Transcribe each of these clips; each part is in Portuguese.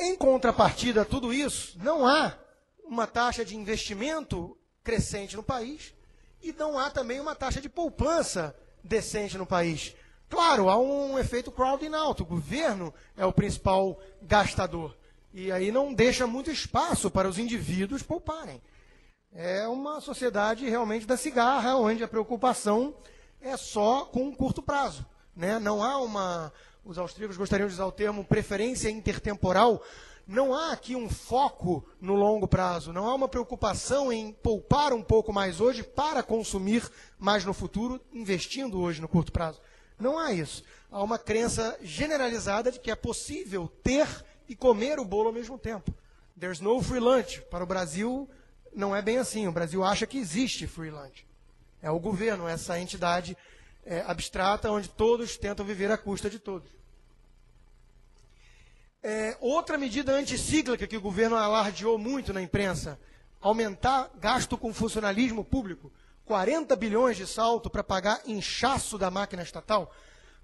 Em contrapartida a tudo isso, não há uma taxa de investimento crescente no país e não há também uma taxa de poupança decente no país. Claro, há um efeito crowding out, o governo é o principal gastador. E aí não deixa muito espaço para os indivíduos pouparem. É uma sociedade realmente da cigarra, onde a preocupação é só com um curto prazo. Né? Não há uma, os austríacos gostariam de usar o termo preferência intertemporal, não há aqui um foco no longo prazo, não há uma preocupação em poupar um pouco mais hoje para consumir mais no futuro, investindo hoje no curto prazo. Não há isso. Há uma crença generalizada de que é possível ter e comer o bolo ao mesmo tempo. There's no free lunch. Para o Brasil, não é bem assim. O Brasil acha que existe free lunch. É o governo, essa entidade abstrata, onde todos tentam viver à custa de todos. Outra medida anticíclica que o governo alardeou muito na imprensa, aumentar gasto com funcionalismo público, 40 bilhões de salto para pagar inchaço da máquina estatal.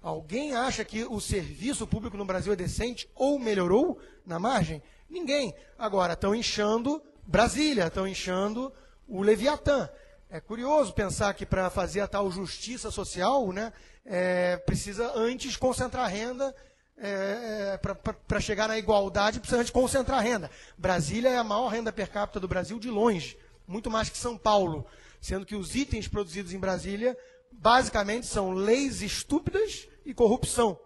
Alguém acha que o serviço público no Brasil é decente ou melhorou na margem? Ninguém. Agora, estão inchando Brasília, estão inchando o Leviatã. É curioso pensar que para fazer a tal justiça social, né, precisa antes concentrar renda, para chegar na igualdade precisa antes concentrar renda. Brasília é a maior renda per capita do Brasil de longe, muito mais que São Paulo, sendo que os itens produzidos em Brasília basicamente são leis estúpidas e corrupção.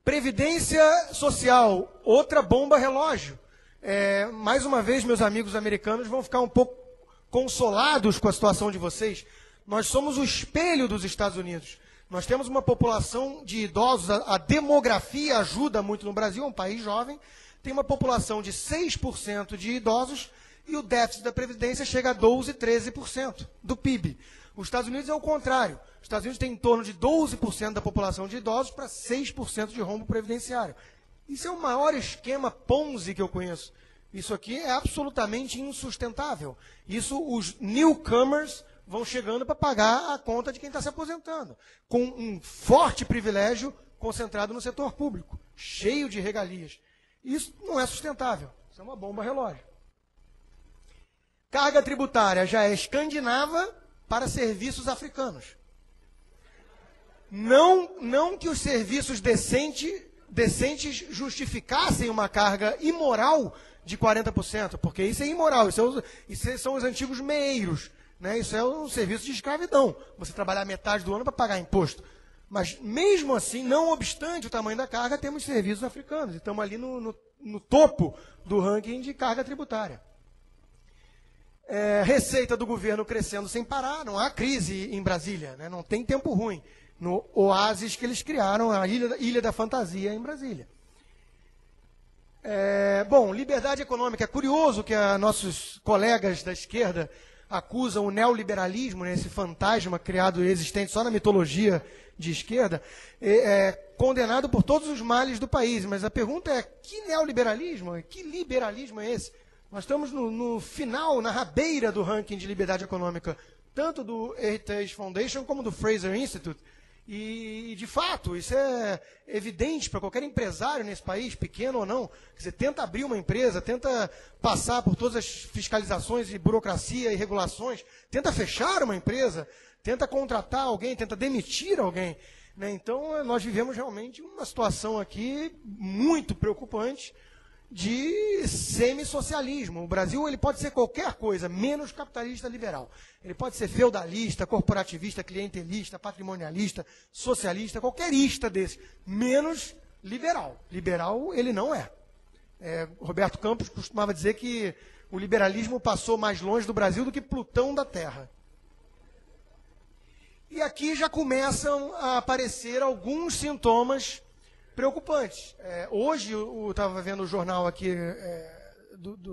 Previdência social, outra bomba relógio. Mais uma vez, meus amigos americanos vão ficar um pouco consolados com a situação de vocês. Nós somos o espelho dos Estados Unidos. Nós temos uma população de idosos, a demografia ajuda muito no Brasil, é um país jovem, tem uma população de 6% de idosos e o déficit da Previdência chega a 12%, 13% do PIB. Os Estados Unidos é o contrário. Os Estados Unidos têm em torno de 12% da população de idosos para 6% de rombo previdenciário. Isso é o maior esquema Ponzi que eu conheço. Isso aqui é absolutamente insustentável. Isso os newcomers vão chegando para pagar a conta de quem está se aposentando, com um forte privilégio concentrado no setor público, cheio de regalias. Isso não é sustentável. Isso é uma bomba relógio. Carga tributária já é escandinava para serviços africanos. Não que os serviços decentes justificassem uma carga imoral de 40%, porque isso é imoral, isso são os antigos meeiros, né? Isso é um serviço de escravidão, você trabalhar metade do ano para pagar imposto. Mas mesmo assim, não obstante o tamanho da carga, temos serviços africanos, e estamos ali no topo do ranking de carga tributária. Receita do governo crescendo sem parar, não há crise em Brasília, né? Não tem tempo ruim. No oásis que eles criaram, a Ilha da Fantasia em Brasília. Bom, liberdade econômica. É curioso que nossos colegas da esquerda acusam o neoliberalismo, né, esse fantasma criado e existente só na mitologia de esquerda, condenado por todos os males do país. Mas a pergunta é, que neoliberalismo, que liberalismo é esse? Nós estamos no final, na rabeira do ranking de liberdade econômica, tanto do Heritage Foundation como do Fraser Institute. E, de fato, isso é evidente para qualquer empresário nesse país, pequeno ou não. Você tenta abrir uma empresa, tenta passar por todas as fiscalizações e burocracia e regulações, tenta fechar uma empresa, tenta contratar alguém, tenta demitir alguém, né? Então, nós vivemos realmente uma situação aqui muito preocupante de semi-socialismo. O Brasil ele pode ser qualquer coisa, menos capitalista liberal. Ele pode ser feudalista, corporativista, clientelista, patrimonialista, socialista, qualquer ista desse, menos liberal. Liberal ele não é. Roberto Campos costumava dizer que o liberalismo passou mais longe do Brasil do que Plutão da Terra. E aqui já começam a aparecer alguns sintomas preocupantes. Hoje eu estava vendo o jornal aqui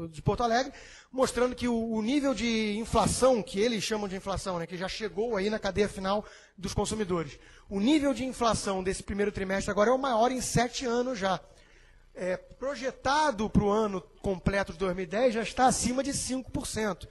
de Porto Alegre, mostrando que o nível de inflação, que eles chamam de inflação, né, que já chegou aí na cadeia final dos consumidores, o nível de inflação desse primeiro trimestre agora é o maior em 7 anos já. Projetado para o ano completo de 2010 já está acima de 5%.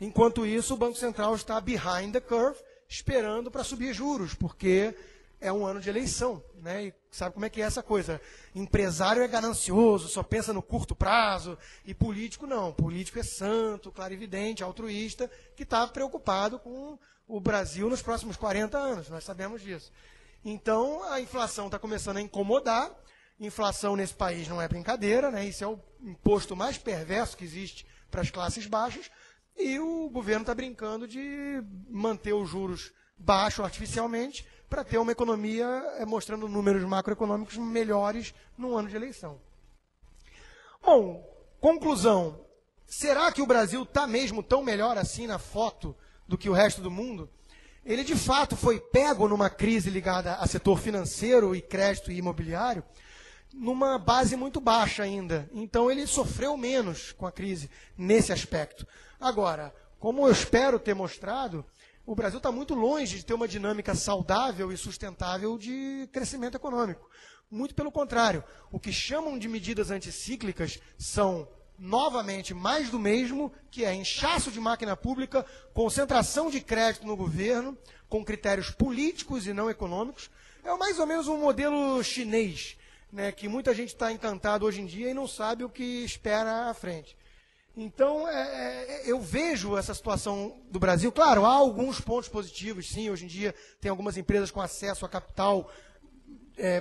Enquanto isso, o Banco Central está behind the curve, esperando para subir juros, porque é um ano de eleição, né? E sabe como é que é essa coisa. Empresário é ganancioso, só pensa no curto prazo, e político não. Político é santo, clarividente, altruísta, que está preocupado com o Brasil nos próximos 40 anos, nós sabemos disso. Então, a inflação está começando a incomodar. Inflação nesse país não é brincadeira, né? Isso é o imposto mais perverso que existe para as classes baixas, e o governo está brincando de manter os juros baixos artificialmente para ter uma economia mostrando números macroeconômicos melhores no ano de eleição. Bom, conclusão. Será que o Brasil está mesmo tão melhor assim na foto do que o resto do mundo? Ele, de fato, foi pego numa crise ligada a setor financeiro e crédito e imobiliário, numa base muito baixa ainda. Então, ele sofreu menos com a crise nesse aspecto. Agora, como eu espero ter mostrado, o Brasil está muito longe de ter uma dinâmica saudável e sustentável de crescimento econômico. Muito pelo contrário, o que chamam de medidas anticíclicas são, novamente, mais do mesmo, que é inchaço de máquina pública, concentração de crédito no governo, com critérios políticos e não econômicos. É mais ou menos um modelo chinês, né, que muita gente está encantado hoje em dia e não sabe o que espera à frente. Então, eu vejo essa situação do Brasil. Claro, há alguns pontos positivos, sim. Hoje em dia tem algumas empresas com acesso a capital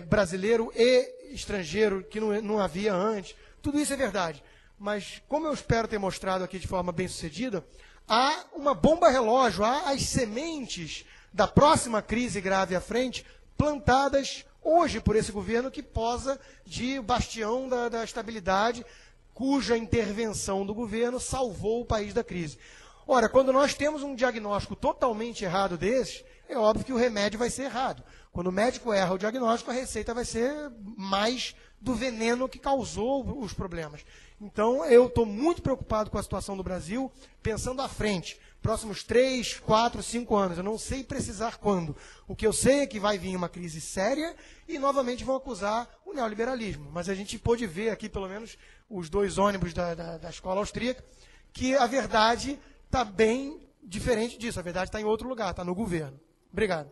brasileiro e estrangeiro que não havia antes. Tudo isso é verdade. Mas, como eu espero ter mostrado aqui de forma bem sucedida, há uma bomba relógio, há as sementes da próxima crise grave à frente plantadas hoje por esse governo que posa de bastião da estabilidade, cuja intervenção do governo salvou o país da crise. Ora, quando nós temos um diagnóstico totalmente errado desses, é óbvio que o remédio vai ser errado. Quando o médico erra o diagnóstico, a receita vai ser mais do veneno que causou os problemas. Então, eu estou muito preocupado com a situação do Brasil, pensando à frente, próximos 3, 4, 5 anos. Eu não sei precisar quando. O que eu sei é que vai vir uma crise séria e, novamente, vão acusar o neoliberalismo. Mas a gente pôde ver aqui, pelo menos, os 2 ônibus da escola austríaca, que a verdade está bem diferente disso. A verdade está em outro lugar, está no governo. Obrigado.